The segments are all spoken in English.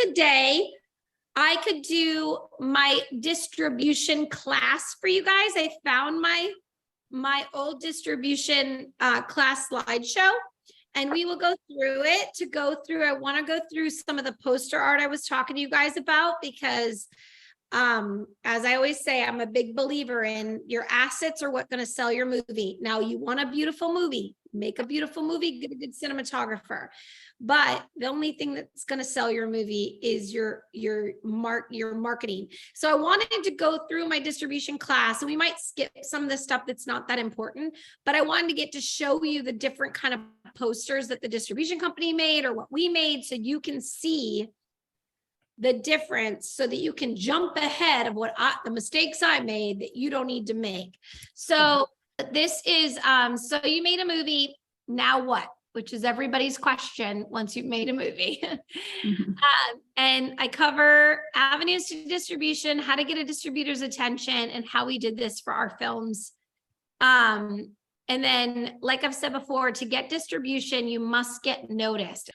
today I could do my distribution class for you guys. I found my old distribution class slideshow, and we will go through it. I want to go through some of the poster art I was talking to you guys about, because as I always say, I'm a big believer in your assets are what going to sell your movie. Now, you want a beautiful movie, make a beautiful movie, get a good cinematographer. But the only thing that's going to sell your movie is your marketing. So I wanted to go through my distribution class, and we might skip some of the stuff that's not that important, but I wanted to get to show you the different kind of posters that the distribution company made or what we made, so you can see the difference, so that you can jump ahead of the mistakes I made that you don't need to make. So this is, so you made a movie, now what? Which is everybody's question once you've made a movie. And I cover avenues to distribution, how to get a distributor's attention, and how we did this for our films. And then, like I've said before, to get distribution, you must get noticed.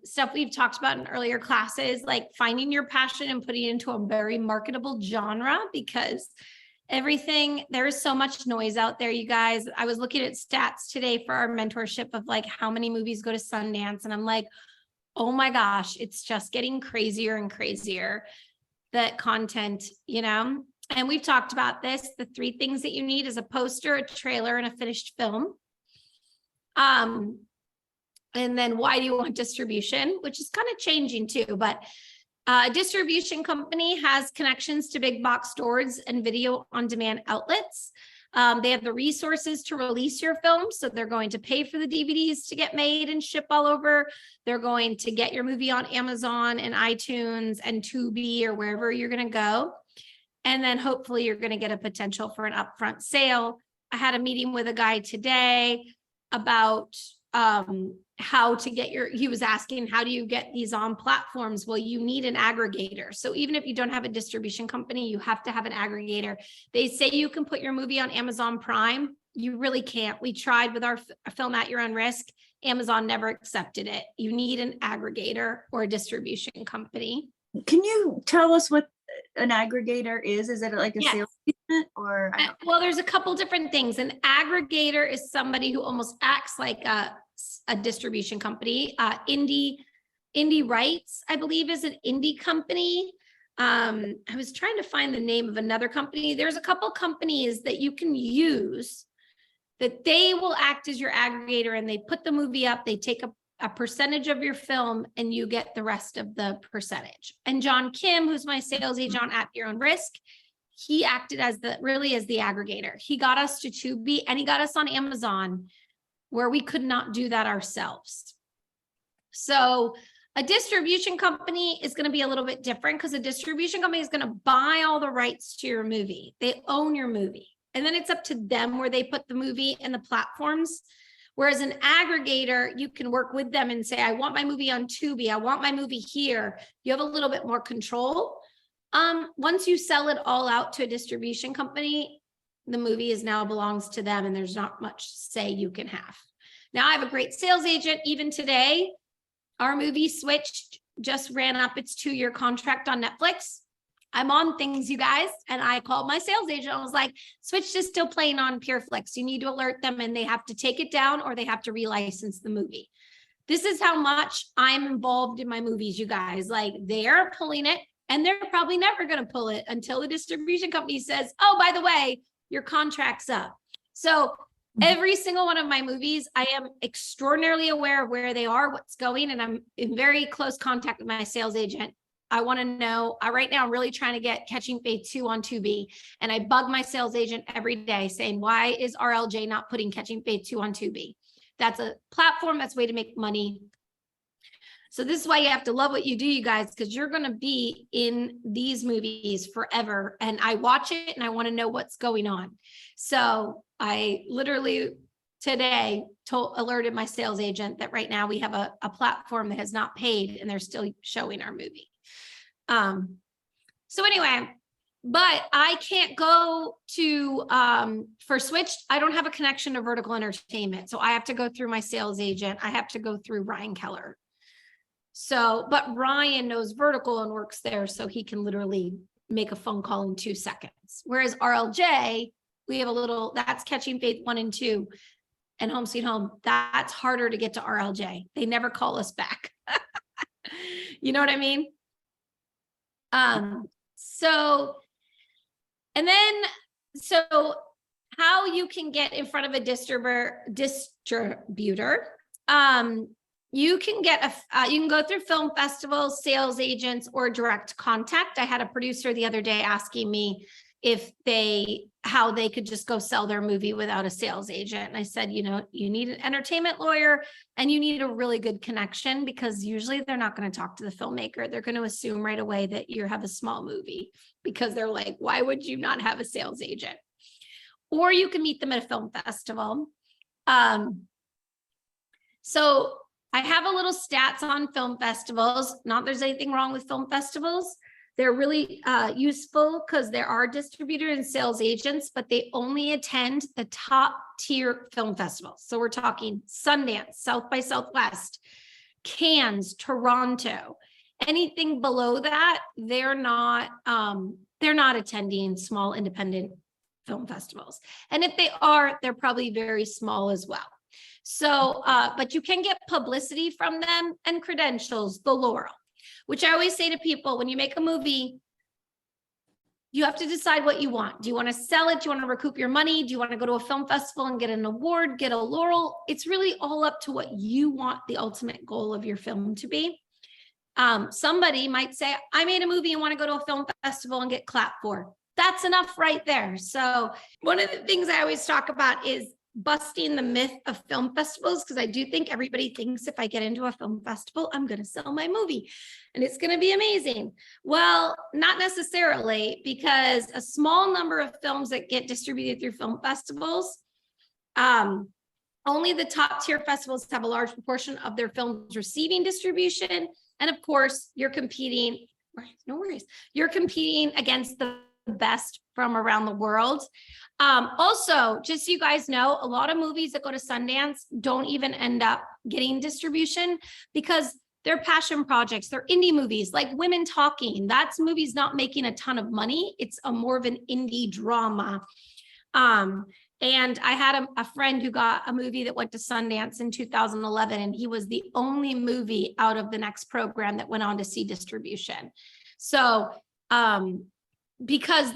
Stuff we've talked about in earlier classes, like finding your passion and putting it into a very marketable genre, because there is so much noise out there, you guys. I was looking at stats today for our mentorship of like how many movies go to Sundance, and I'm like, oh my gosh, it's just getting crazier and crazier, that content, and we've talked about this. The 3 things that you need is a poster, a trailer, and a finished film. And then why do you want distribution, which is kind of changing too, but a distribution company has connections to big box stores and video on demand outlets. They have the resources to release your film. So they're going to pay for the DVDs to get made and ship all over. They're going to get your movie on Amazon and iTunes and Tubi or wherever you're going to go. And then hopefully you're going to get a potential for an upfront sale. I had a meeting with a guy today about how to get he was asking, how do you get these on platforms? Well, you need an aggregator. So even if you don't have a distribution company, you have to have an aggregator. They say you can put your movie on Amazon Prime. You really can't. We tried with our film At Your Own Risk. Amazon never accepted it. You need an aggregator or a distribution company. Can you tell us what an aggregator is? Is it like a sales agent or? Well, there's a couple different things. An aggregator is somebody who almost acts like a distribution company. INrich, I believe, is an indie company. I was trying to find the name of another company. There's a couple companies that you can use that they will act as your aggregator, and they put the movie up. They take a percentage of your film and you get the rest of the percentage. And John Kim, who's my sales agent at Your Own Risk, he acted as the aggregator. He got us to Tubi and he got us on Amazon, where we could not do that ourselves. So a distribution company is going to be a little bit different, because a distribution company is going to buy all the rights to your movie. They own your movie. And then it's up to them where they put the movie in the platforms. Whereas an aggregator, you can work with them and say, I want my movie on Tubi. I want my movie here. You have a little bit more control. Once you sell it all out to a distribution company, the movie now belongs to them, and there's not much say you can have. Now, I have a great sales agent. Even today, our movie Switched just ran up its 2-year contract on Netflix. I'm on things, you guys, and I called my sales agent. I was like, Switched is still playing on PureFlix. You need to alert them, and they have to take it down or they have to relicense the movie. This is how much I'm involved in my movies, you guys. Like, they're pulling it, and they're probably never going to pull it until the distribution company says, oh, by the way, your contract's up. So every single one of my movies, I am extraordinarily aware of where they are, what's going, and I'm in very close contact with my sales agent. I want to know, right now I'm really trying to get Catching Faith 2 on Tubi, and I bug my sales agent every day saying, why is RLJ not putting Catching Faith 2 on Tubi? That's a platform, that's a way to make money. So this is why you have to love what you do, you guys, because you're going to be in these movies forever. And I watch it and I want to know what's going on. So I literally today alerted my sales agent that right now we have a platform that has not paid and they're still showing our movie. So anyway, but I can't go to, for Switched, I don't have a connection to Vertical Entertainment. So I have to go through my sales agent. I have to go through Ryan Keller. So, but Ryan knows vertical and works there, so he can literally make a phone call in 2 seconds. Whereas RLJ, we have a little, that's Catching Faith 1 and 2 and Home Sweet Home. That's harder to get to RLJ. They never call us back. You know what I mean? So how you can get in front of a distributor, you can you can go through film festivals, sales agents, or direct contact. I had a producer the other day asking me how they could just go sell their movie without a sales agent. And I said, you need an entertainment lawyer and you need a really good connection, because usually they're not going to talk to the filmmaker. They're going to assume right away that you have a small movie, because they're like, why would you not have a sales agent? Or you can meet them at a film festival. So I have a little stats on film festivals. Not there's anything wrong with film festivals. They're really useful because there are distributors and sales agents, but they only attend the top tier film festivals. So we're talking Sundance, South by Southwest, Cannes, Toronto. Anything below that, they're not attending small independent film festivals. And if they are, they're probably very small as well. So, but you can get publicity from them and credentials galore, which I always say to people, when you make a movie, you have to decide what you want. Do you want to sell it? Do you want to recoup your money? Do you want to go to a film festival and get an award, get a laurel? It's really all up to what you want the ultimate goal of your film to be. Somebody might say, I made a movie and want to go to a film festival and get clapped for. That's enough right there. So one of the things I always talk about is busting the myth of film festivals, because I do think everybody thinks if I get into a film festival, I'm going to sell my movie and it's going to be amazing. Well, not necessarily, because a small number of films that get distributed through film festivals, only the top tier festivals have a large proportion of their films receiving distribution. And of course, you're competing, no worries, you're competing against the best from around the world. Also, just so you guys know, a lot of movies that go to Sundance don't even end up getting distribution because they're passion projects. They're indie movies like Women Talking. That's movies not making a ton of money. It's more of an indie drama. And I had a friend who got a movie that went to Sundance in 2011, and he was the only movie out of the next program that went on to see distribution. So, because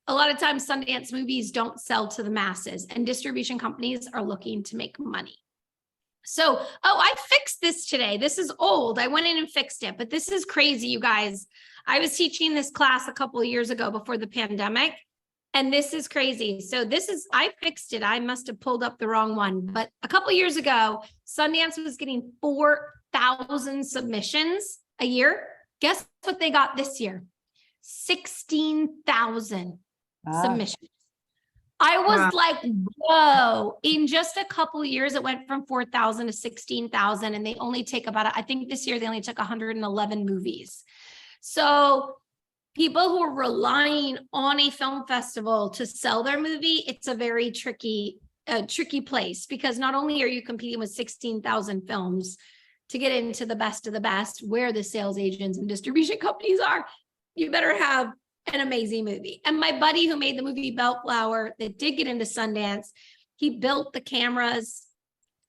a lot of times Sundance movies don't sell to the masses, and distribution companies are looking to make money. So, I fixed this today. This is old. I went in and fixed it, but this is crazy, you guys. I was teaching this class a couple of years ago before the pandemic, and this is crazy. So I fixed it. I must have pulled up the wrong one, but a couple of years ago, Sundance was getting 4,000 submissions a year. Guess what they got this year? 16,000 submissions. I was like, whoa, in just a couple of years, it went from 4,000 to 16,000. And they only take I think this year they only took 111 movies. So people who are relying on a film festival to sell their movie, it's a very tricky place, because not only are you competing with 16,000 films to get into the best of the best, where the sales agents and distribution companies are, you better have an amazing movie. And my buddy who made the movie Bellflower that did get into Sundance, he built the cameras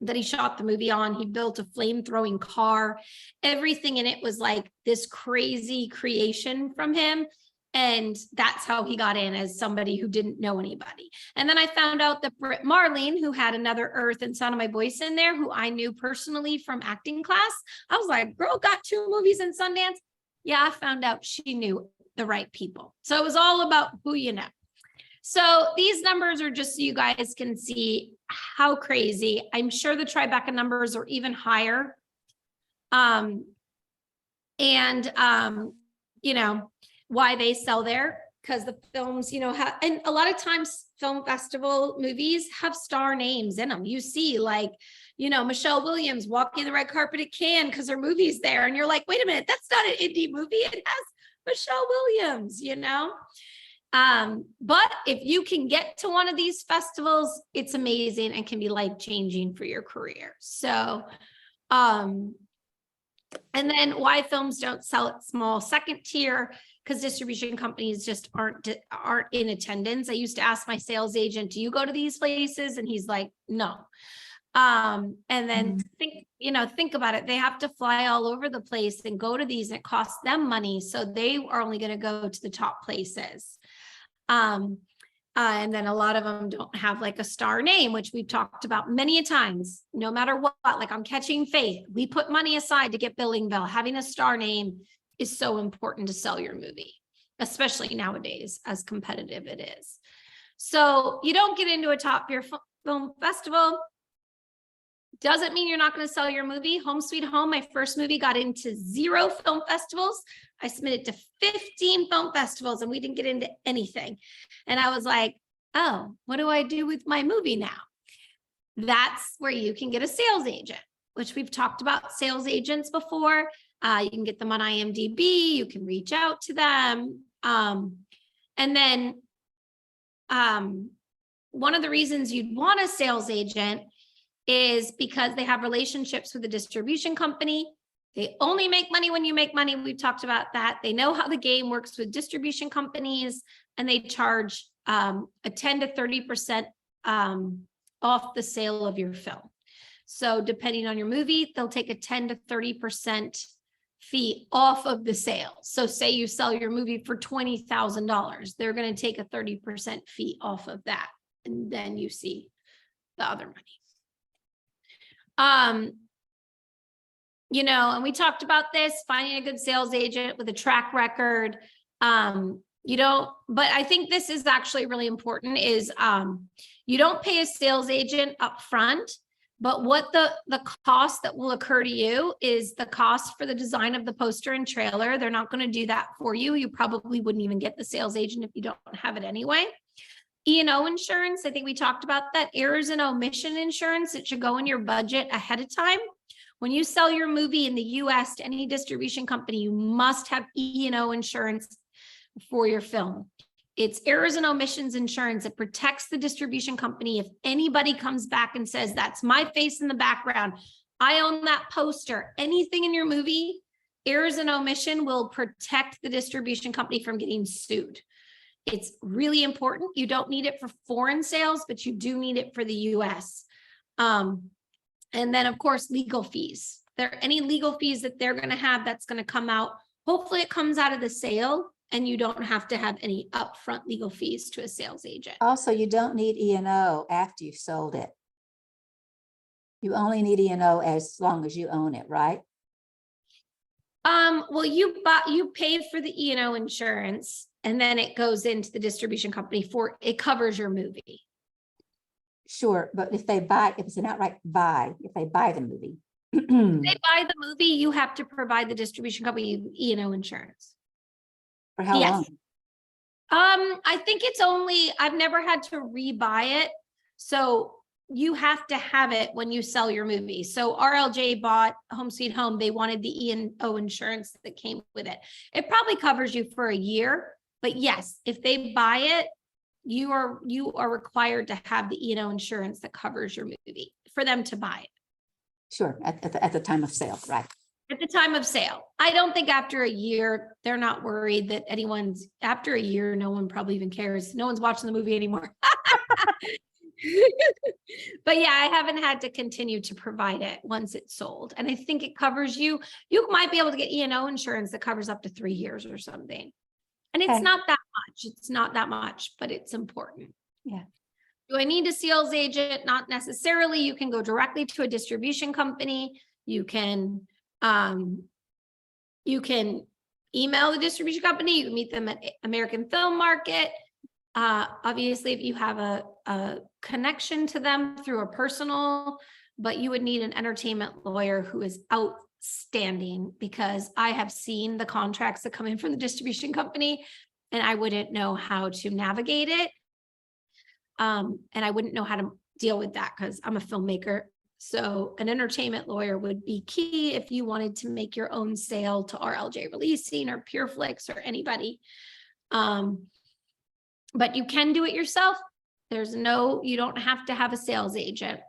that he shot the movie on. He built a flame-throwing car. Everything in it was like this crazy creation from him. And that's how he got in, as somebody who didn't know anybody. And then I found out that Britt Marlene, who had Another Earth and Sound of My Voice in there, who I knew personally from acting class, I was like, girl, got 2 movies in Sundance. Yeah, I found out she knew the right people. So it was all about who you know. So these numbers are just so you guys can see how crazy. I'm sure the Tribeca numbers are even higher. You know, why they sell there, because the films, you know, and a lot of times film festival movies have star names in them. You see, like, you know, Michelle Williams walking the red carpet at Cannes because her movie's there. And you're like, wait a minute, that's not an indie movie. It has Michelle Williams, you know? But if you can get to one of these festivals, it's amazing and can be life-changing for your career. So, And then why films don't sell at small second tier, because distribution companies just aren't in attendance. I used to ask my sales agent, do you go to these places? And he's like, no. And then think about it. They have to fly all over the place and go to these, and it costs them money. So they are only going to go to the top places. And then a lot of them don't have like a star name, which we've talked about many a times. No matter what, like I'm Catching Faith, we put money aside to get Billingville. Having a star name is so important to sell your movie, especially nowadays, as competitive it is. So you don't get into a top tier film festival. Doesn't mean you're not going to sell your movie. Home Sweet Home, my first movie, got into 0 film festivals. I submitted to 15 film festivals and we didn't get into anything. And I was like, oh, what do I do with my movie now? That's where you can get a sales agent, which we've talked about sales agents before. You can get them on IMDb. You can reach out to them. And then one of the reasons you'd want a sales agent is because they have relationships with the distribution company. They only make money when you make money. We've talked about that. They know how the game works with distribution companies, and they charge a 10 to 30% off the sale of your film. So depending on your movie, they'll take a 10 to 30% fee off of the sale. So say you sell your movie for $20,000, they're going to take a 30% fee off of that. And then you see the other money. And we talked about this, finding a good sales agent with a track record. But I think this is actually really important is, you don't pay a sales agent up front, but what the cost that will occur to you is the cost for the design of the poster and trailer. They're not going to do that for you. You probably wouldn't even get the sales agent if you don't have it anyway. E&O insurance, I think we talked about that. Errors and omission insurance, it should go in your budget ahead of time. When you sell your movie in the US to any distribution company, you must have E&O insurance for your film. It's errors and omissions insurance. It protects the distribution company. If anybody comes back and says, that's my face in the background, I own that poster, anything in your movie, errors and omission will protect the distribution company from getting sued. It's really important. You don't need it for foreign sales, but you do need it for the US. And then of course, legal fees. Any legal fees that they're going to have, that's going to come out. Hopefully it comes out of the sale and you don't have to have any upfront legal fees to a sales agent. Also, you don't need E&O after you've sold it. You only need E&O as long as you own it, right? Well, you pay for the E&O insurance and then it goes into the distribution company it covers your movie. Sure, but if it's an outright buy, if they buy the movie. If they buy the movie, you have to provide the distribution company E&O insurance. For how long? I think it's I've never had to rebuy it. So you have to have it when you sell your movie. So RLJ bought Home Sweet Home. They wanted the E&O insurance that came with it. It probably covers you for a year, but yes, if they buy it, you are required to have the E&O insurance that covers your movie for them to buy it. Sure, at the time of sale, right? At the time of sale. I don't think after a year, they're not worried that after a year, no one probably even cares. No one's watching the movie anymore. But yeah, I haven't had to continue to provide it once it's sold. And I think it covers you. You might be able to get E&O insurance that covers up to 3 years or something. And it's not that much. It's not that much, but it's important. Yeah. Do I need a sales agent? Not necessarily. You can go directly to a distribution company. You can email the distribution company. You can meet them at American Film Market. Obviously, if you have a connection to them through a personal, but you would need an entertainment lawyer who is outstanding, because I have seen the contracts that come in from the distribution company and I wouldn't know how to navigate it. And I wouldn't know how to deal with that because I'm a filmmaker. So an entertainment lawyer would be key if you wanted to make your own sale to RLJ Releasing or PureFlix or anybody. But you can do it yourself. You don't have to have a sales agent.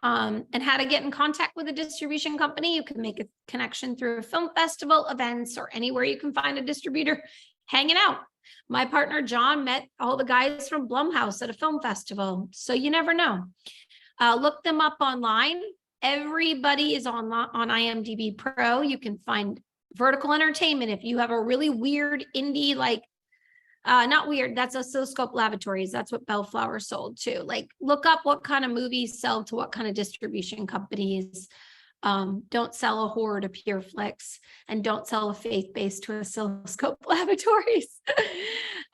and how to get in contact with a distribution company. You can make a connection through a film festival, events, or anywhere you can find a distributor hanging out. My partner, John, met all the guys from Blumhouse at a film festival. So you never know. Look them up online. Everybody is on IMDb Pro. You can find vertical entertainment. If you have a really weird indie, like, not weird, that's Oscilloscope Lavatories. That's what Bellflower sold to. Like, look up what kind of movies sell to what kind of distribution companies. Don't sell a horror to PureFlix, and don't sell a faith-based to Oscilloscope Lavatories.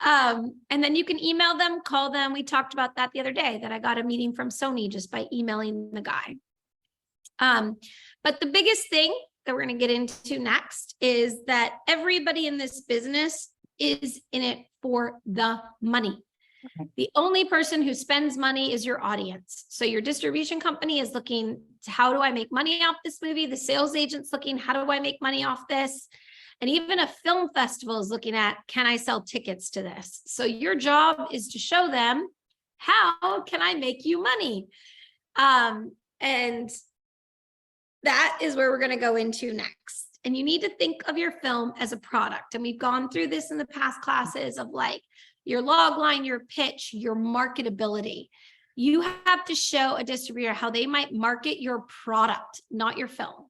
And then you can email them, call them. We talked about that the other day, that I got a meeting from Sony just by emailing the guy. But the biggest thing that we're going to get into next is that everybody in this business is in it for the money. Okay. The only person who spends money is your audience. So your distribution company is looking to, how do I make money off this movie? The sales agent's looking, how do I make money off this? And even a film festival is looking at, can I sell tickets to this? So your job is to show them, how can I make you money? And that is where we're going to go into next. And you need to think of your film as a product. And we've gone through this in the past classes of like your log line, your pitch, your marketability. You have to show a distributor how they might market your product, not your film.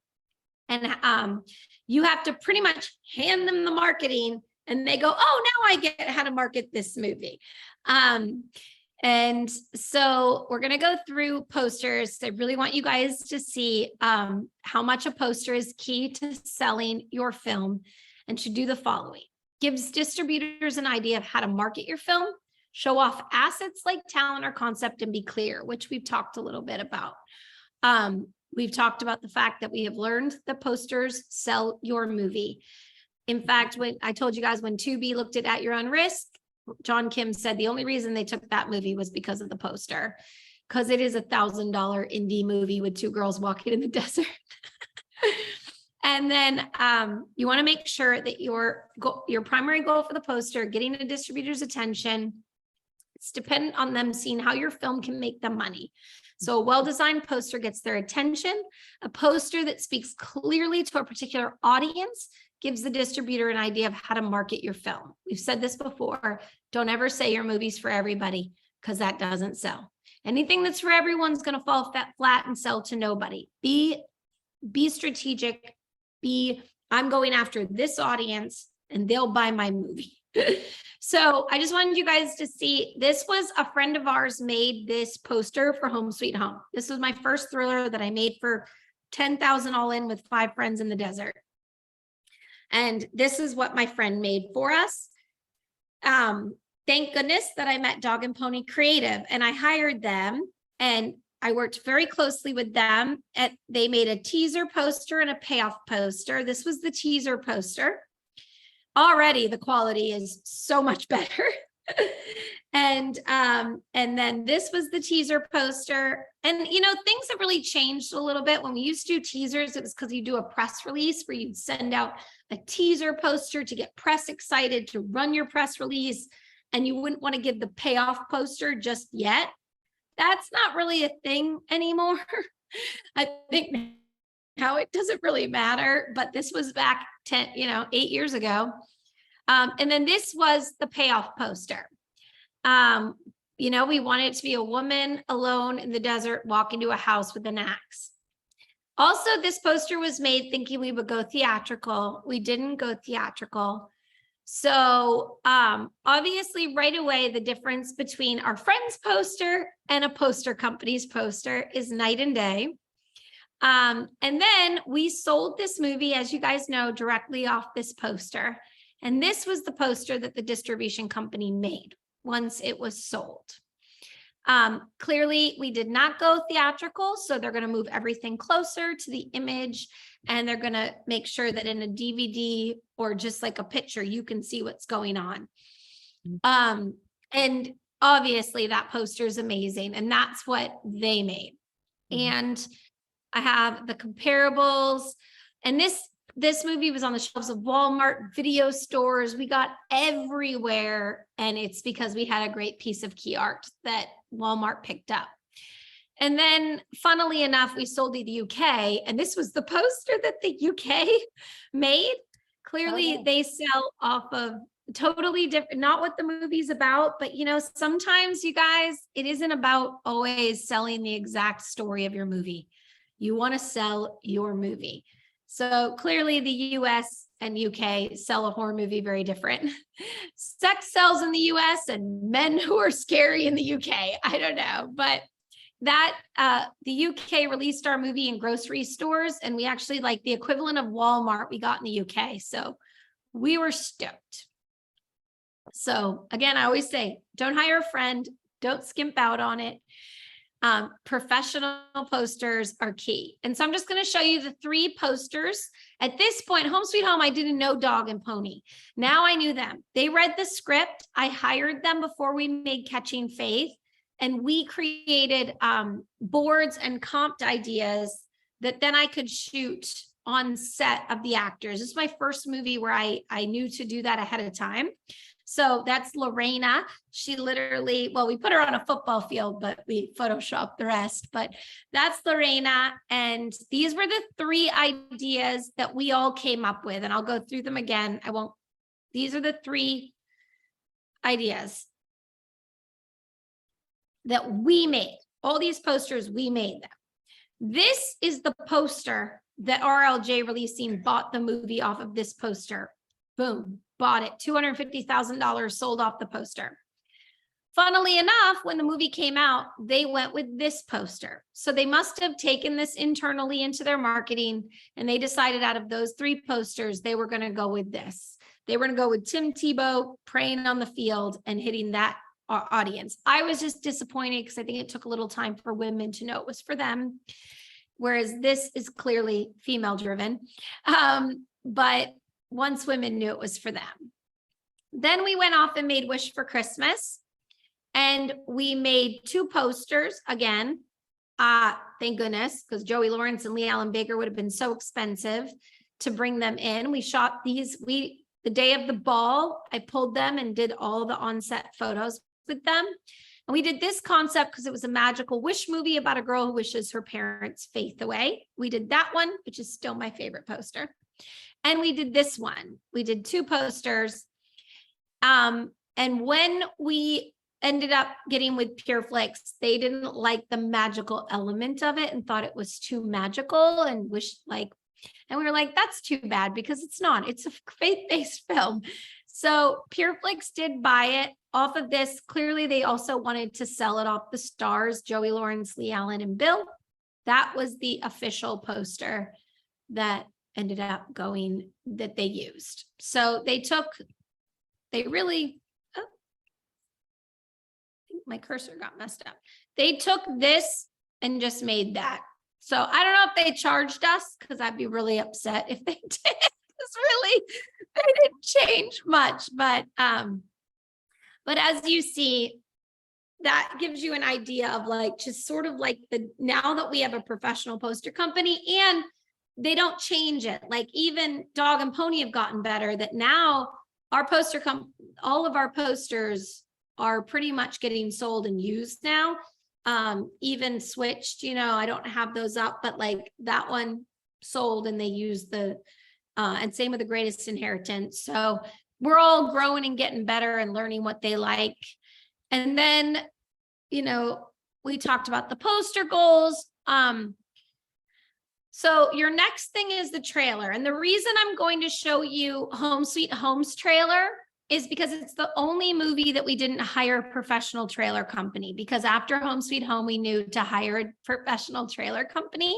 And you have to pretty much hand them the marketing, and they go, oh, now I get how to market this movie. And so we're going to go through posters. I really want you guys to see how much a poster is key to selling your film, and should do the following. Gives distributors an idea of how to market your film, show off assets like talent or concept, and be clear, which we've talked a little bit about. We've talked about the fact that we have learned that posters sell your movie. In fact, when I told you guys, when Tubi looked at Your Own Risk, John Kim said the only reason they took that movie was because of the poster, because it is $1,000 indie movie with two girls walking in the desert. And then you want to make sure that your primary goal for the poster, getting a distributor's attention, it's dependent on them seeing how your film can make them money. So a well-designed poster gets their attention. A poster that speaks clearly to a particular audience gives the distributor an idea of how to market your film. We've said this before. Don't ever say your movie's for everybody, because that doesn't sell. Anything that's for everyone's going to fall flat and sell to nobody. Be strategic. I'm going after this audience and they'll buy my movie. So I just wanted you guys to see, this was a friend of ours made this poster for Home Sweet Home. This was my first thriller that I made for 10,000 all in with 5 friends in the desert. And this is what my friend made for us. Thank goodness that I met Dog and Pony Creative, and I hired them, and I worked very closely with them. They made a teaser poster and a payoff poster. This was the teaser poster. Already the quality is so much better. And then this was the teaser poster. And, you know, things have really changed a little bit. When we used to do teasers, it was because you do a press release where you'd send out a teaser poster to get press excited to run your press release. And you wouldn't want to give the payoff poster just yet. That's not really a thing anymore. I think now it doesn't really matter, but this was back 8 years ago. And then this was the payoff poster. We wanted it to be a woman alone in the desert walking to a house with an axe. Also, this poster was made thinking we would go theatrical. We didn't go theatrical. So obviously right away, the difference between our friend's poster and a poster company's poster is night and day. And then we sold this movie, as you guys know, directly off this poster. And this was the poster that the distribution company made once it was sold. Clearly, we did not go theatrical, so they're going to move everything closer to the image, and they're going to make sure that in a DVD or just like a picture, you can see what's going on. And obviously that poster is amazing, and that's what they made. And I have the comparables, and this movie was on the shelves of Walmart, video stores. We got everywhere. And it's because we had a great piece of key art that Walmart picked up. And then funnily enough, we sold to the UK, and this was the poster that the UK made. Clearly they sell off of totally different, not what the movie's about, but you know, sometimes you guys, it isn't about always selling the exact story of your movie. You want to sell your movie. So clearly the US and UK sell a horror movie very different. Sex sells in the US and men who are scary in the UK. I don't know, but that the UK released our movie in grocery stores, and we actually, like, the equivalent of Walmart we got in the UK. So we were stoked. So again, I always say, don't hire a friend, don't skimp out on it. Professional posters are key. And so I'm just going to show you the 3 posters. At this point, Home Sweet Home, I didn't know Dog and Pony. Now I knew them. They read the script. I hired them before we made Catching Faith. And we created boards and comped ideas that then I could shoot on set of the actors. This is my first movie where I knew to do that ahead of time. So that's Lorena. She literally, well, we put her on a football field, but we photoshopped the rest. But that's Lorena. And these were the 3 ideas that we all came up with. And I'll go through them again. These are the 3 ideas that we made. All these posters, we made them. This is the poster that RLJ Releasing bought the movie off of this poster. Boom, bought it. $250,000 sold off the poster. Funnily enough, when the movie came out, they went with this poster. So they must have taken this internally into their marketing, and they decided out of those 3 posters, they were going to go with this. They were going to go with Tim Tebow praying on the field and hitting that audience. I was just disappointed because I think it took a little time for women to know it was for them, whereas this is clearly female driven. But once women knew it was for them. Then we went off and made Wish for Christmas, and we made 2 posters again. Thank goodness, because Joey Lawrence and Lee Allen Baker would have been so expensive to bring them in. We shot these, the day of the ball, I pulled them and did all the on-set photos with them. And we did this concept because it was a magical wish movie about a girl who wishes her parents' faith away. We did that one, which is still my favorite poster. And we did this one. We did 2 posters. And when we ended up getting with PureFlix, they didn't like the magical element of it and thought it was too magical and and we were like, that's too bad, because it's not. It's a faith-based film. So PureFlix did buy it off of this. Clearly, they also wanted to sell it off the stars, Joey Lawrence, Lee Allen, and Bill. That was the official poster that ended up going, that they used. So I think my cursor got messed up. They took this and just made that. So I don't know if they charged us, because I'd be really upset if they did. Because really, they didn't change much. But as you see, that gives you an idea of just sort of now that we have a professional poster company, and they don't change it. Even Dog and Pony have gotten better, that now our all of our posters are pretty much getting sold and used now. Even switched, I don't have those up, but that one sold and they used and same with The Greatest Inheritance. So we're all growing and getting better and learning what they like. And then, we talked about the poster goals. So your next thing is the trailer. And the reason I'm going to show you Home Sweet Home's trailer is because it's the only movie that we didn't hire a professional trailer company, because after Home Sweet Home, we knew to hire a professional trailer company,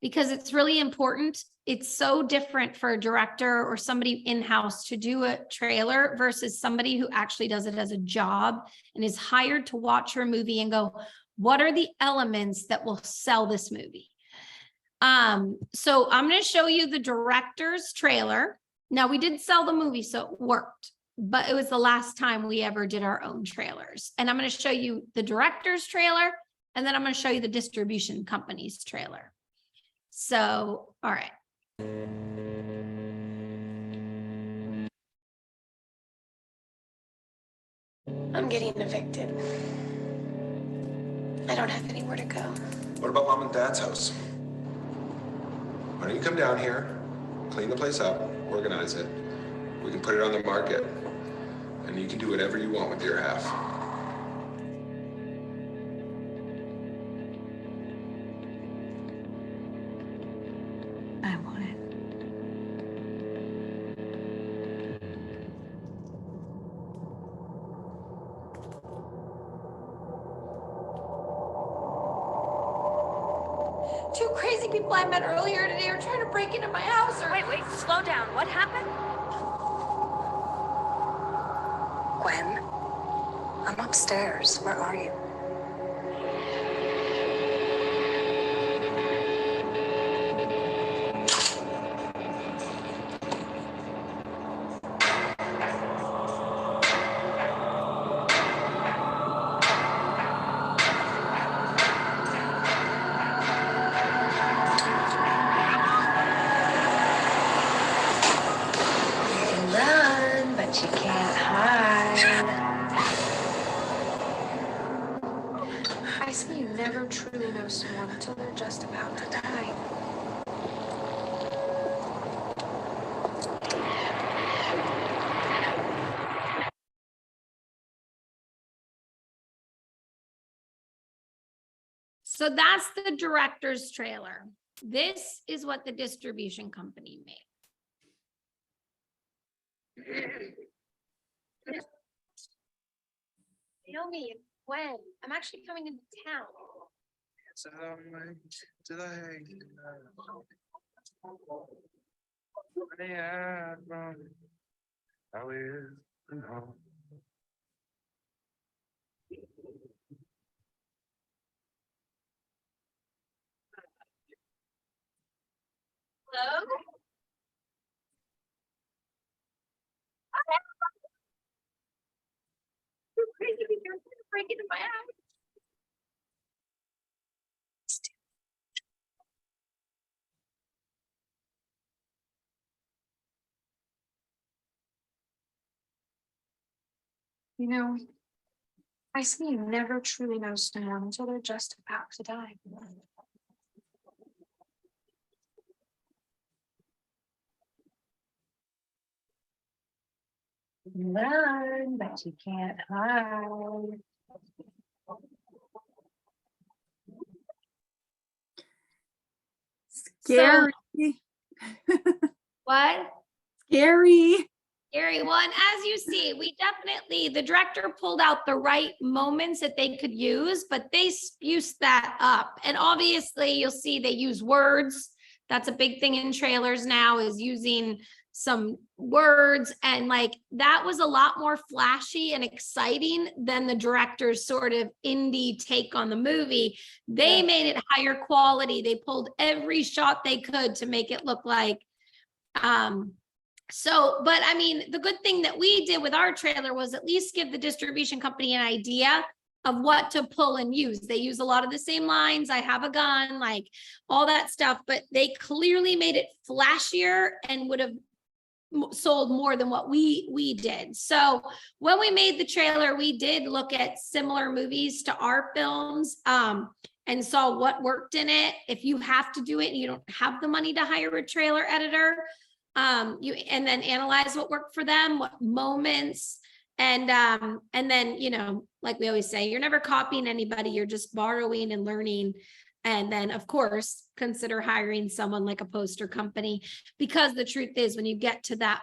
because it's really important. It's so different for a director or somebody in-house to do a trailer versus somebody who actually does it as a job and is hired to watch your movie and go, what are the elements that will sell this movie? So I'm going to show you the director's trailer. Now, we did sell the movie, so it worked, but it was the last time we ever did our own trailers. And I'm going to show you the director's trailer, and then I'm going to show you the distribution company's trailer. So, all right. I'm getting evicted. I don't have anywhere to go. What about Mom and Dad's house? Why don't you come down here, clean the place up, organize it. We can put it on the market, and you can do whatever you want with your half. I want it. Two crazy people I met earlier today are trying to break into my house. Wait, slow down. What happened? Gwen, I'm upstairs. Where are you? You can run, but you can't hide. I see you never truly know someone until they're just about to die. So that's the director's trailer. This is what the distribution company made. Naomi, when? I'm actually coming into town. Hello? You're crazy because you're gonna break into my house. You know, I see you never truly know someone until they're just about to die. You can run, but you can't hide. Scary. What? Scary. Scary one. As you see, we definitely, the director pulled out the right moments that they could use, but they spruced that up. And obviously you'll see they use words. That's a big thing in trailers now, is using some words, and like that was a lot more flashy and exciting than the director's sort of indie take on the movie. They made it higher quality. They pulled every shot they could to make it look like but I mean, the good thing that we did with our trailer was at least give the distribution company an idea of what to pull and use. They use a lot of the same lines. I have a gun, like all that stuff, but they clearly made it flashier and would have sold more than what we did. So when we made the trailer, we did look at similar movies to our films and saw what worked in it. If you have to do it and you don't have the money to hire a trailer editor, and then analyze what worked for them, what moments, and then, you know, like we always say, you're never copying anybody, you're just borrowing and learning. And then, of course, consider hiring someone like a poster company, because the truth is, when you get to that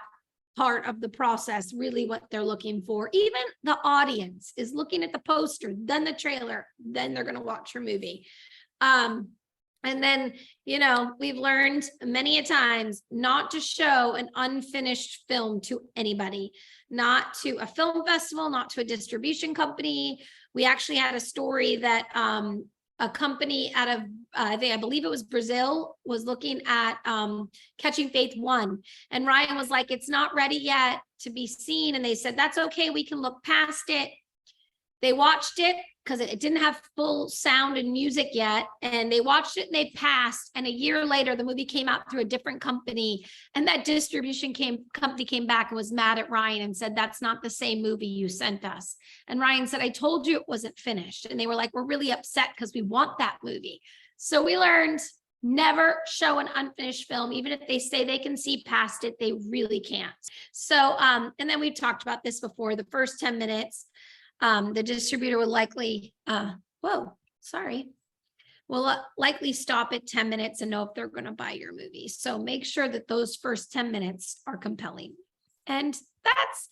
part of the process, really what they're looking for, even the audience is looking at the poster, then the trailer, then they're going to watch your movie. And then, you know, we've learned many a times not to show an unfinished film to anybody, not to a film festival, not to a distribution company. We actually had a story that a company out of, I believe it was Brazil, was looking at Catching Faith 1. And Ryan was like, it's not ready yet to be seen. And they said, that's okay, we can look past it. They watched it, because it didn't have full sound and music yet. And they watched it and they passed. And a year later, the movie came out through a different company. And that distribution company came back and was mad at Ryan and said, that's not the same movie you sent us. And Ryan said, I told you it wasn't finished. And they were like, we're really upset because we want that movie. So we learned, never show an unfinished film. Even if they say they can see past it, they really can't. So, and then we've talked about this before, the first 10 minutes, the distributor would likely, will likely stop at 10 minutes and know if they're going to buy your movie. So make sure that those first 10 minutes are compelling. And that's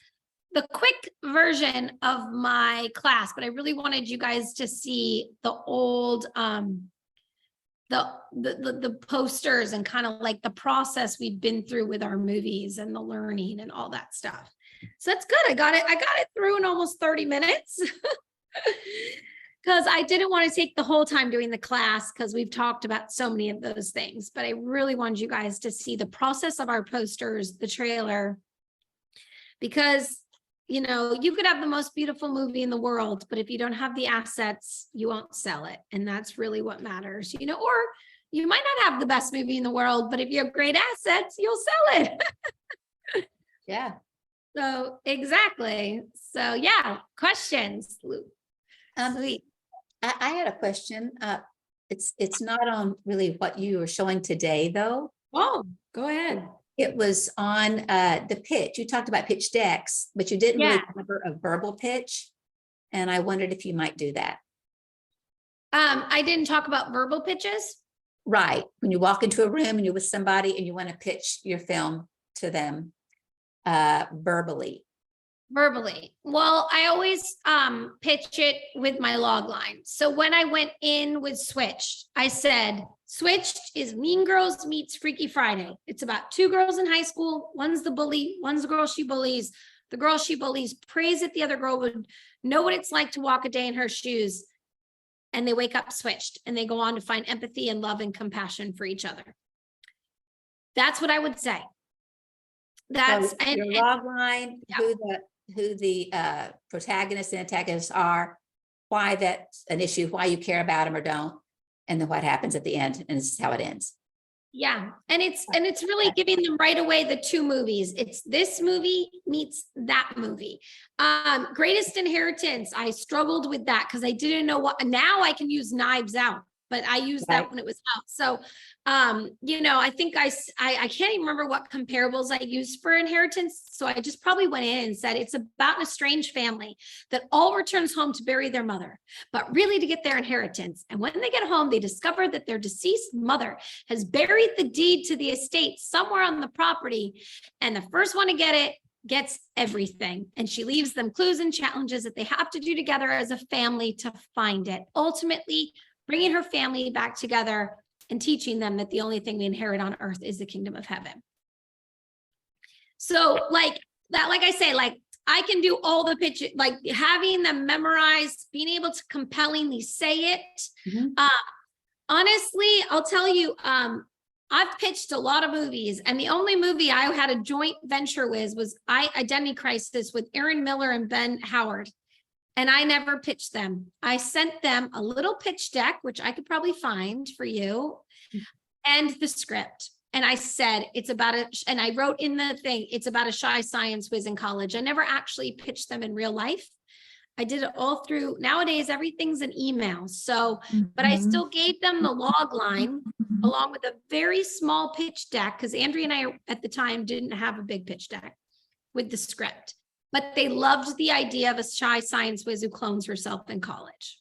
the quick version of my class, but I really wanted you guys to see the old, the posters and kind of like the process we've been through with our movies and the learning and all that stuff. So that's good. I got it through in almost 30 minutes because I didn't want to take the whole time doing the class because we've talked about so many of those things, but I really wanted you guys to see the process of our posters, the trailer, because you know, you could have the most beautiful movie in the world, but if you don't have the assets, you won't sell it. And that's really what matters, you know, or you might not have the best movie in the world, but if you have great assets, you'll sell it. Yeah. So exactly. So yeah, questions. I had a question. It's not on really what you were showing today, though. Oh, go ahead. It was on the pitch. You talked about pitch decks, but you didn't really cover a verbal pitch. And I wondered if you might do that. I didn't talk about verbal pitches. Right. When you walk into a room and you're with somebody and you want to pitch your film to them verbally. Well, I always pitch it with my log line. So when I went in with Switched, I said, Switched is Mean Girls meets Freaky Friday. It's about two girls in high school. One's the bully, one's the girl she bullies. The girl she bullies prays that the other girl would know what it's like to walk a day in her shoes. And they wake up switched and they go on to find empathy and love and compassion for each other. That's what I would say. That's so your log line, who the protagonists and antagonists are, why that's an issue, why you care about them or don't, and then what happens at the end, and this is how it ends. Yeah, and it's really giving them right away the two movies. It's this movie meets that movie. Greatest Inheritance, I struggled with that because I didn't know what. Now I can use Knives Out, but I used that when it was out. So, you know, I think I can't even remember what comparables I used for Inheritance. So I just probably went in and said, it's about an estranged family that all returns home to bury their mother, but really to get their inheritance. And when they get home, they discover that their deceased mother has buried the deed to the estate somewhere on the property. And the first one to get it gets everything. And she leaves them clues and challenges that they have to do together as a family to find it. Ultimately, bringing her family back together and teaching them that the only thing we inherit on earth is the kingdom of heaven. So like that, like I say, like I can do all the pitches, like having them memorized, being able to compellingly say it. Mm-hmm. Honestly, I'll tell you, I've pitched a lot of movies, and the only movie I had a joint venture with was Identity Crisis with Aaron Miller and Ben Howard. And I never pitched them. I sent them a little pitch deck, which I could probably find for you, and the script. And I said, it's about and I wrote in the thing, it's about a shy science whiz in college. I never actually pitched them in real life. I did it all through, nowadays, everything's an email. So, but I still gave them the log line along with a very small pitch deck, because Andrea and I at the time didn't have a big pitch deck with the script. But they loved the idea of a shy science whiz who clones herself in college.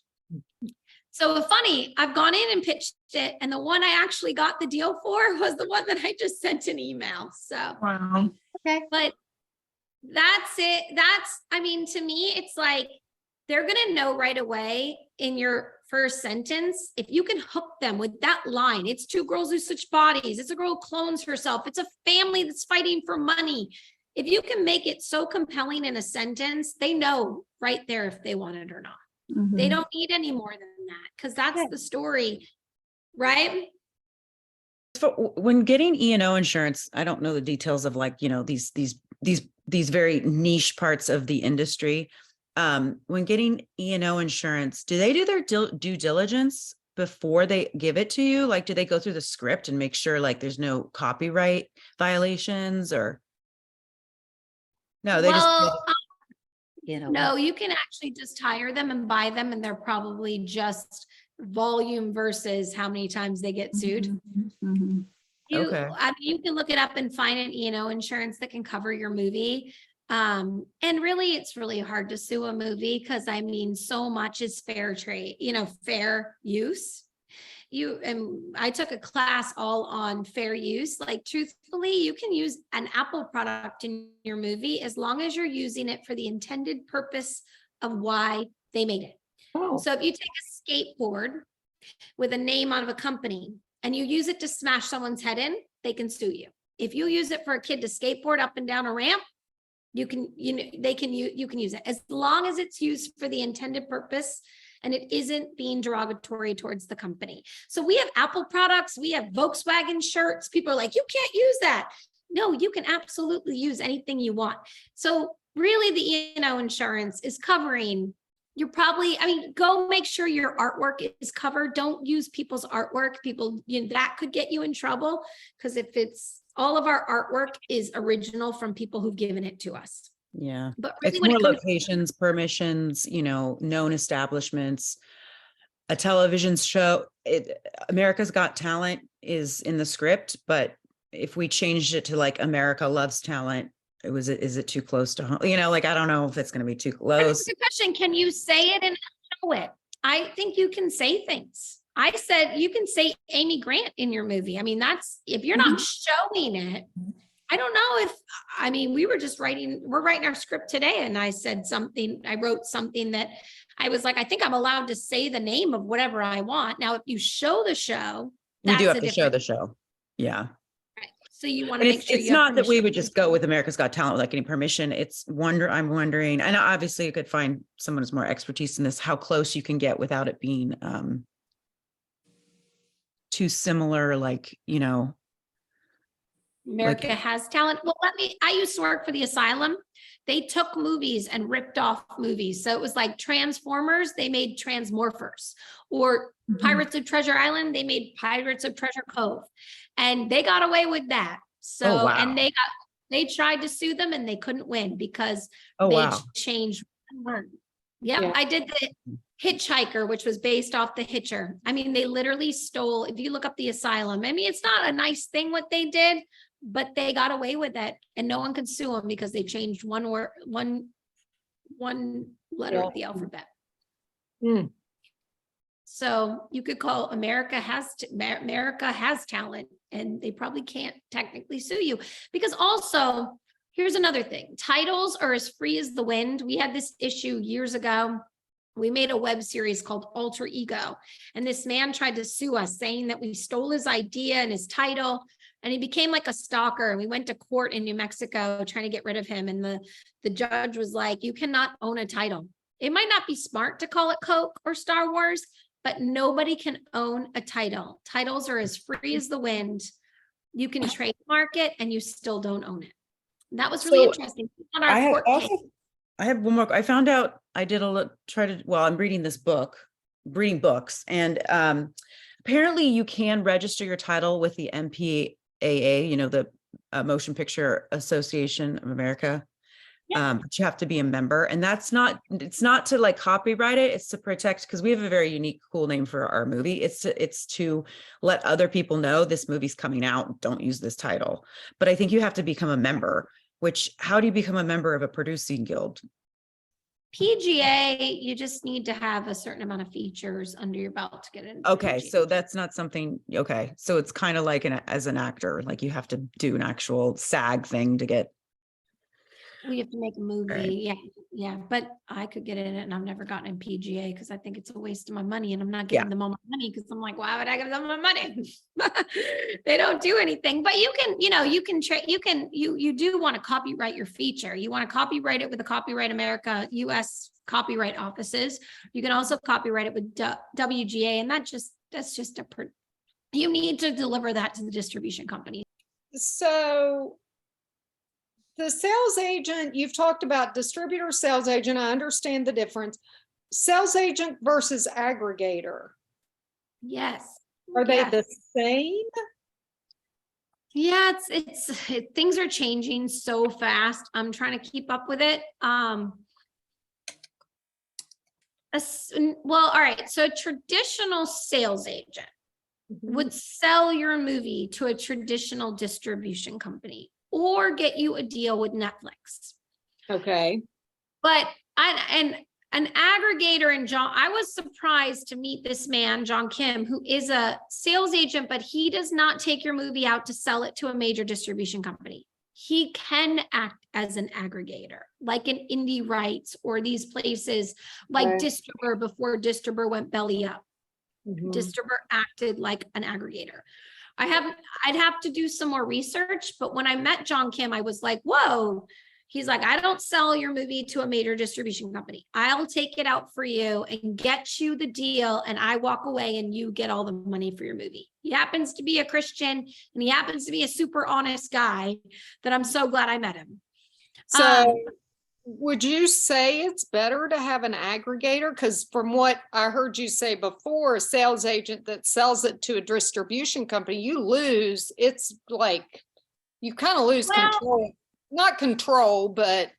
So funny, I've gone in and pitched it, and the one I actually got the deal for was the one that I just sent an email. So, wow. Okay. But that's it. I mean, to me, it's like, they're going to know right away in your first sentence, if you can hook them with that line. It's two girls who switch bodies. It's a girl who clones herself. It's a family that's fighting for money. If you can make it so compelling in a sentence, they know right there if they want it or not. Mm-hmm. They don't need any more than that, because that's the story, right? When getting E&O insurance, I don't know the details of, like, you know, these very niche parts of the industry. when getting E&O insurance, do they do their due diligence before they give it to you? Like, do they go through the script and make sure like there's no copyright violations or? No, they just. Well, You know. no, you can actually just hire them and buy them, and they're probably just volume versus how many times they get sued. Mhm. Okay. I mean, you can look it up and find an E&O insurance that can cover your movie. And really, it's really hard to sue a movie because I mean, so much is fair trade, fair use. I took a class all on fair use. Like, truthfully, you can use an Apple product in your movie as long as you're using it for the intended purpose of why they made it. Oh. So if you take a skateboard with a name out of a company and you use it to smash someone's head in, they can sue you. If you use it for a kid to skateboard up and down a ramp, you can use it as long as it's used for the intended purpose and it isn't being derogatory towards the company. So we have Apple products, we have Volkswagen shirts. People are like, you can't use that. No, you can absolutely use anything you want. So really the E&O insurance is covering, go make sure your artwork is covered. Don't use people's artwork. That could get you in trouble because if it's all of our artwork is original from people who've given it to us. Yeah. But really It's when more it comes locations, permissions, known establishments, a television show. America's Got Talent is in the script, but if we changed it to like America Loves Talent, is it too close to home? I don't know if it's going to be too close. That's a good question. Can you say it and show it? I think you can say things. I said you can say Amy Grant in your movie. I mean, if you're not showing it, I don't know we're writing our script today and I wrote something that I was like, I think I'm allowed to say the name of whatever I want. Now, if you show the show, We do that's have to show the show. Yeah. Right. So you want to make sure it's you have not that we permission. would just go with America's Got Talent without getting permission. I'm wondering, and obviously you could find someone who's more expertise in this, how close you can get without it being too similar, America Has Talent. Well, I used to work for the asylum. They took movies and ripped off movies. So it was like Transformers, they made Transmorphers, or Pirates of Treasure Island, they made Pirates of Treasure Cove. And they got away with that. So, wow. And they tried to sue them and they couldn't win because changed one word. Yeah, I did the Hitchhiker, which was based off the Hitcher. I mean, they literally stole, if you look up the asylum, I mean, it's not a nice thing what they did, but they got away with it and no one could sue them because they changed one word, one letter of the alphabet. So you could call America Has Talent and they probably can't technically sue you because also here's another thing. Titles are as free as the wind. We had this issue years ago. We made a web series called Alter Ego. And this man tried to sue us saying that we stole his idea and his title. And he became like a stalker. And we went to court in New Mexico trying to get rid of him. And the judge was like, you cannot own a title. It might not be smart to call it Coke or Star Wars, but nobody can own a title. Titles are as free as the wind. You can trademark it and you still don't own it. That was really interesting. On our court case. I have one more. I found out I'm reading this book, reading books, and apparently you can register your title with the MPAA, the Motion Picture Association of America. But you have to be a member, and it's not to like copyright it. It's to protect, because we have a very unique, cool name for our movie. It's to let other people know this movie's coming out. Don't use this title. But I think you have to become a member. How do you become a member of a producing guild? PGA, you just need to have a certain amount of features under your belt to get in. Okay, so that's not something. Okay, so it's kind of like as an actor, like you have to do an actual SAG thing to get. We have to make a movie. Right. Yeah. But I could get in it and I've never gotten in PGA because I think it's a waste of my money and I'm not giving them all my money because I'm like, why would I give them my money? They don't do anything, but you do want to copyright your feature. You want to copyright it with the Copyright America, US copyright offices. You can also copyright it with WGA. And you need to deliver that to the distribution company. So the sales agent, you've talked about distributor, sales agent. I understand the difference. Sales agent versus aggregator. Yes. Are they Yes. the same? Yeah, things are changing so fast. I'm trying to keep up with it. Well, all right. So a traditional sales agent would sell your movie to a traditional distribution company or get you a deal with Netflix. Okay. But an aggregator, and John, I was surprised to meet this man, John Kim, who is a sales agent, but he does not take your movie out to sell it to a major distribution company. He can act as an aggregator, like an Indie Rights or these places like Right. Distributor before Distributor went belly up. Distributor acted like an aggregator. I'd have to do some more research, but when I met John Kim, I was like, whoa. He's like, I don't sell your movie to a major distribution company. I'll take it out for you and get you the deal, and I walk away and you get all the money for your movie. He happens to be a Christian, and he happens to be a super honest guy that I'm so glad I met him. So would you say it's better to have an aggregator? Because from what I heard you say before, a sales agent that sells it to a distribution company, you lose. It's like you kind of lose control. Not control, but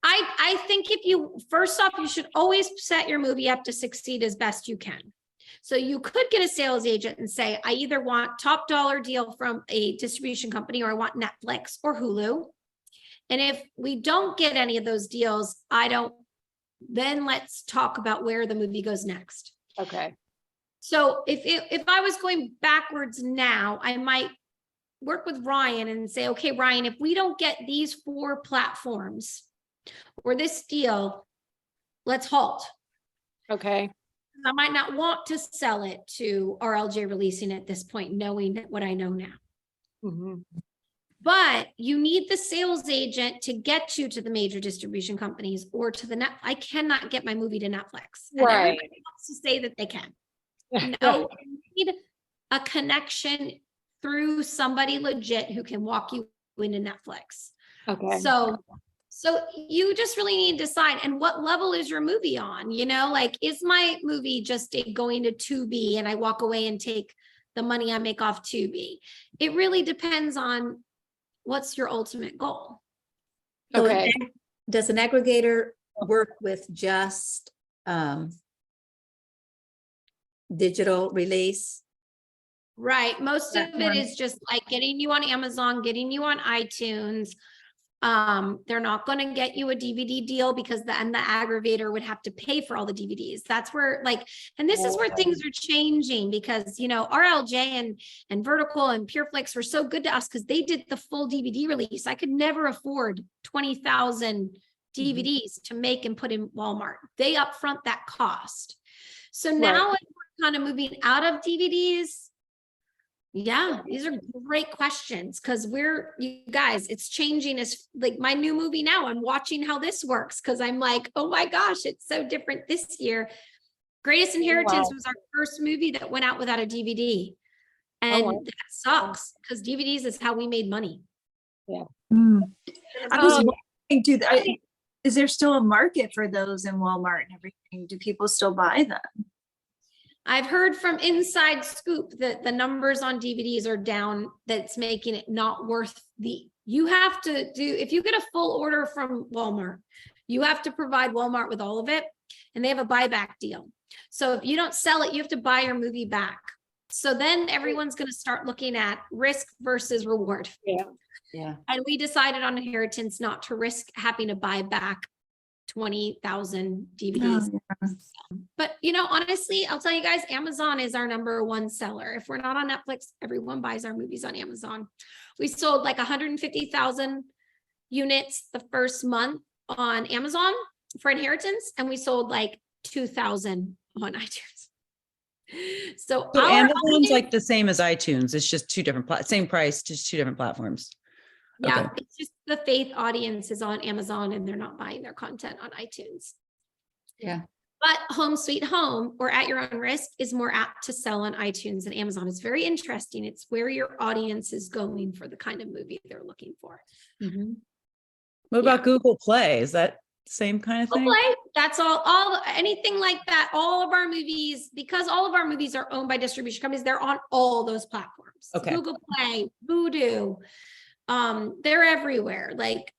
I think first off, you should always set your movie up to succeed as best you can. So you could get a sales agent and say, I either want top dollar deal from a distribution company or I want Netflix or Hulu. And if we don't get any of those deals, then let's talk about where the movie goes next. okay. So if I was going backwards now, I might work with Ryan and say, okay, Ryan, if we don't get these 4 platforms or this deal, let's halt. Okay. I might not want to sell it to RLJ releasing at this point, knowing what I know now. But you need the sales agent to get you to the major distribution companies or to the I cannot get my movie to Netflix. And everybody wants to say that they can. No, you need a connection through somebody legit who can walk you into Netflix. Okay. So you just really need to decide, and what level is your movie on? Like, is my movie just going to Tubi and I walk away and take the money I make off Tubi? It really depends on what's your ultimate goal. So Okay. does an aggregator work with just digital release? Right. Most of it is just like getting you on Amazon, getting you on iTunes. They're not going to get you a DVD deal because the aggregator would have to pay for all the DVDs. That's where and this is where things are changing because, RLJ and Vertical and PureFlix were so good to us because they did the full DVD release. I could never afford 20,000 DVDs to make and put in Walmart. They upfront that cost. So now we're kind of moving out of DVDs. Yeah, these are great questions because you guys, it's changing. As like my new movie now, I'm watching how this works because I'm like, oh my gosh, it's so different this year. Greatest Inheritance was our first movie that went out without a DVD. And that sucks because DVDs is how we made money. Yeah. I was wondering, is there still a market for those in Walmart and everything? Do people still buy them? I've heard from Inside Scoop that the numbers on DVDs are down, that's making it not worth you have to if you get a full order from Walmart, you have to provide Walmart with all of it, and they have a buyback deal. So if you don't sell it, you have to buy your movie back. So then everyone's going to start looking at risk versus reward. Yeah. And we decided on Inheritance not to risk having to buy back 20,000 DVDs. But honestly, I'll tell you guys, Amazon is our #1 seller. If we're not on Netflix, everyone buys our movies on Amazon. We sold like 150,000 units the first month on Amazon for Inheritance, and we sold like 2,000 on iTunes. So Amazon's like the same as iTunes. It's just two different same price, just 2 different platforms. Yeah, it's just the faith audience is on Amazon and they're not buying their content on iTunes. Yeah. But Home Sweet Home or At Your Own Risk is more apt to sell on iTunes and Amazon. It's very interesting. It's where your audience is going for the kind of movie they're looking for. What about Google Play? Is that same kind of thing? Google Play, that's all anything like that. All of our movies, because all of our movies are owned by distribution companies, they're on all those platforms. Okay. Google Play, Vudu, they're everywhere. Like,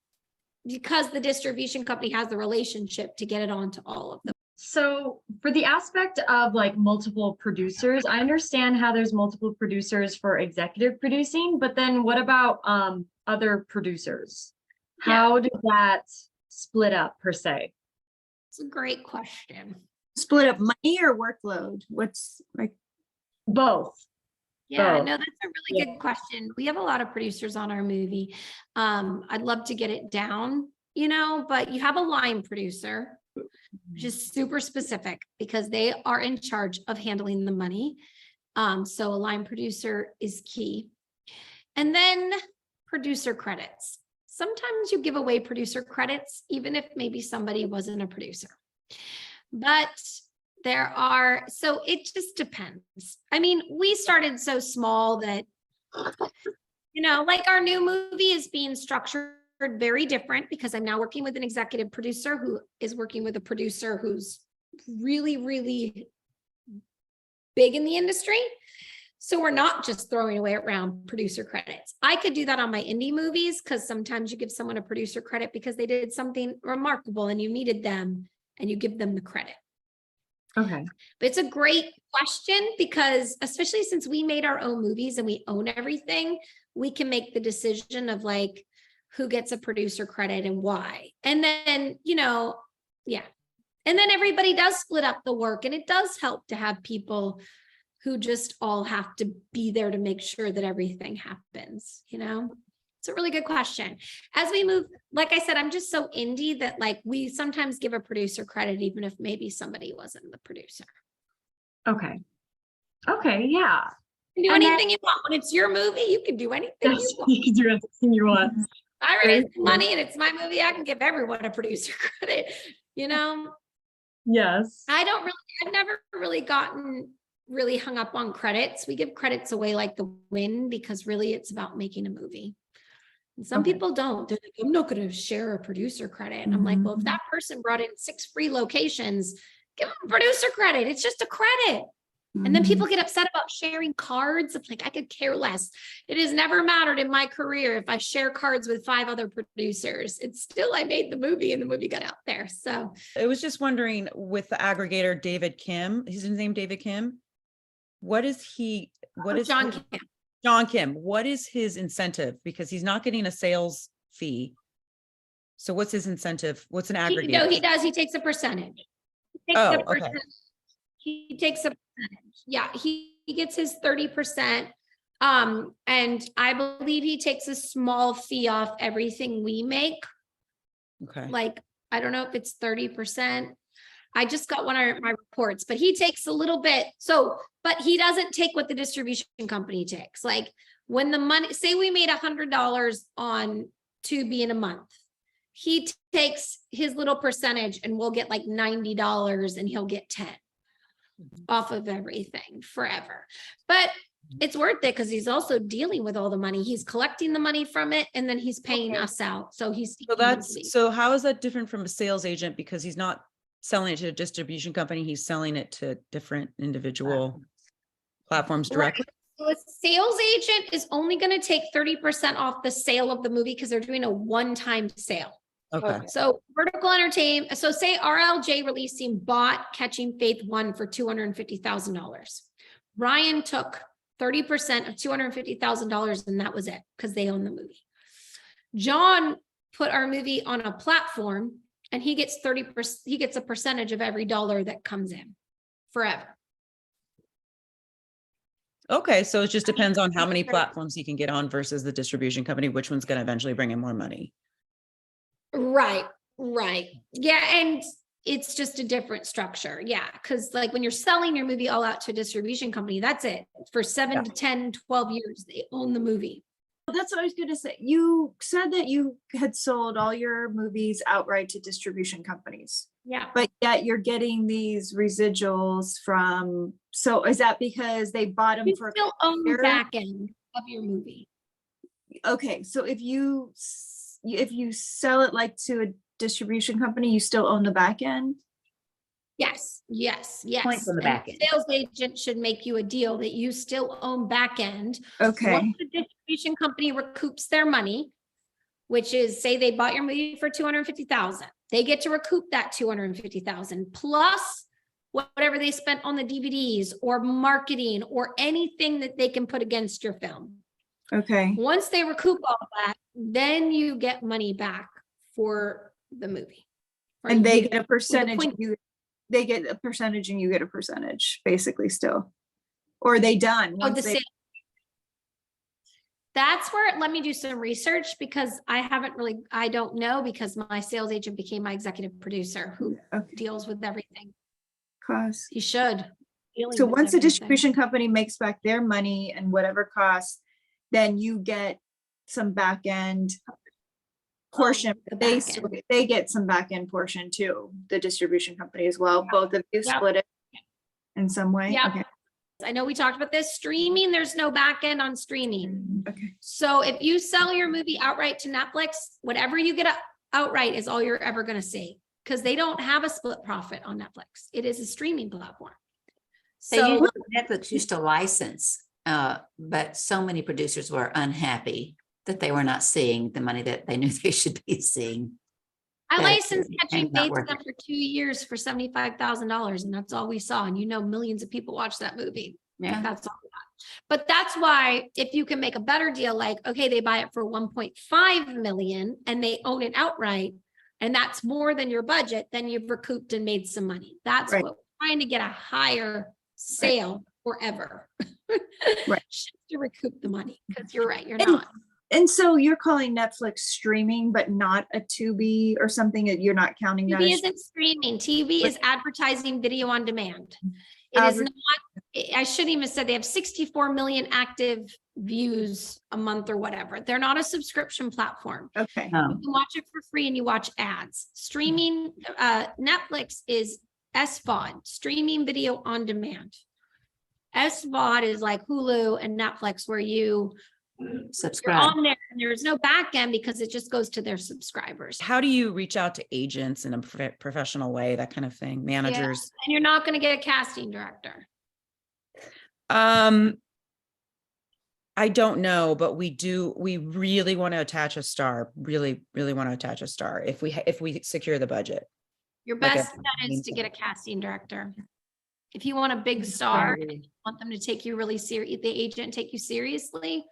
because the distribution company has the relationship to get it onto all of them. So for the aspect of like multiple producers, I understand how there's multiple producers for executive producing, but then what about other producers? How does that split up per se? It's a great question. Split up money or workload? What's like? Both. Yeah, Both. no, that's a really good question. We have a lot of producers on our movie. I'd love to get it down, but you have a line producer, which is super specific because they are in charge of handling the money. So a line producer is key. And then producer credits. Sometimes you give away producer credits, even if maybe somebody wasn't a producer. But so it just depends. I mean, we started so small that, like our new movie is being structured very different because I'm now working with an executive producer who is working with a producer who's really, really big in the industry. So we're not just throwing away around producer credits. I could do that on my indie movies because sometimes you give someone a producer credit because they did something remarkable and you needed them and you give them the credit. Okay. But it's a great question because especially since we made our own movies and we own everything, we can make the decision of like who gets a producer credit and why. And then, and then everybody does split up the work and it does help to have people who just all have to be there to make sure that everything happens, It's a really good question. As we move, like I said, I'm just so indie that like we sometimes give a producer credit, even if maybe somebody wasn't the producer. Okay. Okay. Yeah. You can do anything you want. When it's your movie, you can do anything you want. You can do anything you want. I raise money and it's my movie. I can give everyone a producer credit, Yes. I've never really gotten really hung up on credits. We give credits away like the wind because really it's about making a movie. And some people don't. They're like, I'm not going to share a producer credit. I'm like, well, if that person brought in 6 free locations, give them a producer credit. It's just a credit. And then people get upset about sharing cards. I'm like, I could care less. It has never mattered in my career if I share cards with 5 other producers. It's still, I made the movie and the movie got out there. So I was just wondering with the aggregator, David Kim, is his name David Kim? What is John Kim. John Kim, what is his incentive? Because he's not getting a sales fee. So what's his incentive? What's an aggregator? No, he does. He takes a percentage. He takes a percentage. Yeah, he gets his 30%. And I believe he takes a small fee off everything we make. Okay. Like, I don't know if it's 30%. I just got one of my reports, but he takes a little bit. But he doesn't take what the distribution company takes. Like when the money, say we made $100 on Tubi in a month, he takes his little percentage and we'll get like $90 and he'll get 10 off of everything forever. But it's worth it because he's also dealing with all the money. He's collecting the money from it and then he's paying us out. So so how is that different from a sales agent? Because he's not selling it to a distribution company, he's selling it to different individual platforms directly. So a sales agent is only going to take 30% off the sale of the movie because they're doing a one-time sale. Okay. So Vertical Entertainment, so say RLJ Releasing bought Catching Faith 1 for $250,000. Ryan took 30% of $250,000 and that was it because they own the movie. John put our movie on a platform and he gets 30%, he gets a percentage of every dollar that comes in forever. Okay, so it just depends on how many platforms he can get on versus the distribution company, which one's going to eventually bring in more money. Right. Yeah, and it's just a different structure. Yeah, because like when you're selling your movie all out to a distribution company, that's it. For 7 to 10, 12 years, they own the movie. That's what I was going to say. You said that you had sold all your movies outright to distribution companies. Yeah. but yet you're getting these residuals from, so is that because they bought them You for? still own the year? back end of your movie. Okay, so if you sell it like to a distribution company, you still own the back end? Yes, yes, yes. Points on the And back end. Sales agent should make you a deal that you still own back end. Okay, Once the distribution company recoups their money, which is, say they bought your movie for 250,000, they get to recoup that 250,000 plus whatever they spent on the DVDs or marketing or anything that they can put against your film. okay. Once they recoup all that, then you get money back for the movie. For And they you. get a percentage, point- they get a percentage and you get a percentage, basically still. Or are they done? Oh, once the they- same. That's where, let me do some research because I don't know because my sales agent became my executive producer who Okay, deals with everything. cost. He should. Dealing So with once the everything. distribution company makes back their money and whatever costs, then you get some back end portion. the They, back end. they get some back end portion too, the distribution company as well. Both of you Yep. split it in some way? Yep. Okay. I know we talked about this streaming. There's no back end on streaming. Okay. So if you sell your movie outright to Netflix, whatever you get outright is all you're ever going to see because they don't have a split profit on Netflix. It is a streaming platform. So Netflix used to license, but so many producers were unhappy that they were not seeing the money that they knew they should be seeing. I that licensed it Catching became not Faith worth them for 2 years for $75,000 and that's all we saw. And millions of people watched that movie. Yeah. That's all we got. But that's why if you can make a better deal, like, okay, they buy it for 1.5 million and they own it outright, and that's more than your budget, then you've recouped and made some money. That's Right. what we're trying to get a higher sale forever. Right. To recoup the money, because you're right, you're And- not. And so you're calling Netflix streaming, but not a Tubi or something that you're not counting that TV as? isn't streaming. TV is advertising video on demand. It is Adver- not, I shouldn't even said they have 64 million active views a month or whatever. They're not a subscription platform. Okay, You can watch it for free and you watch ads. Streaming, Netflix is SVOD, streaming video on demand. SVOD is like Hulu and Netflix where you're Subscribe. on there and there's no back end because it just goes to their subscribers. How do you reach out to agents in a professional way, that kind of thing, managers? And you're not going to get a casting director. I don't know, but we really want to attach a star, really want to attach a star if we secure the budget. Your Like a best bet is to get a casting director. If you want a big star, and you want them to take you really serious, the agent take you seriously,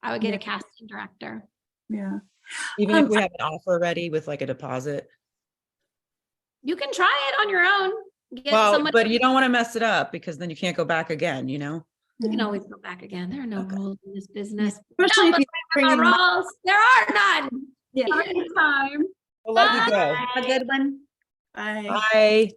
I would get a casting director. yeah. Even if we have an offer ready with like a deposit. You can try it on your own. Get Well, someone, but you don't want to mess it up because then you can't go back again, you can always go back again. There are no rules in this business. Especially if you bring No in money. rules. There are none. Yeah. Time. We'll let you go. A good one. Bye. Bye.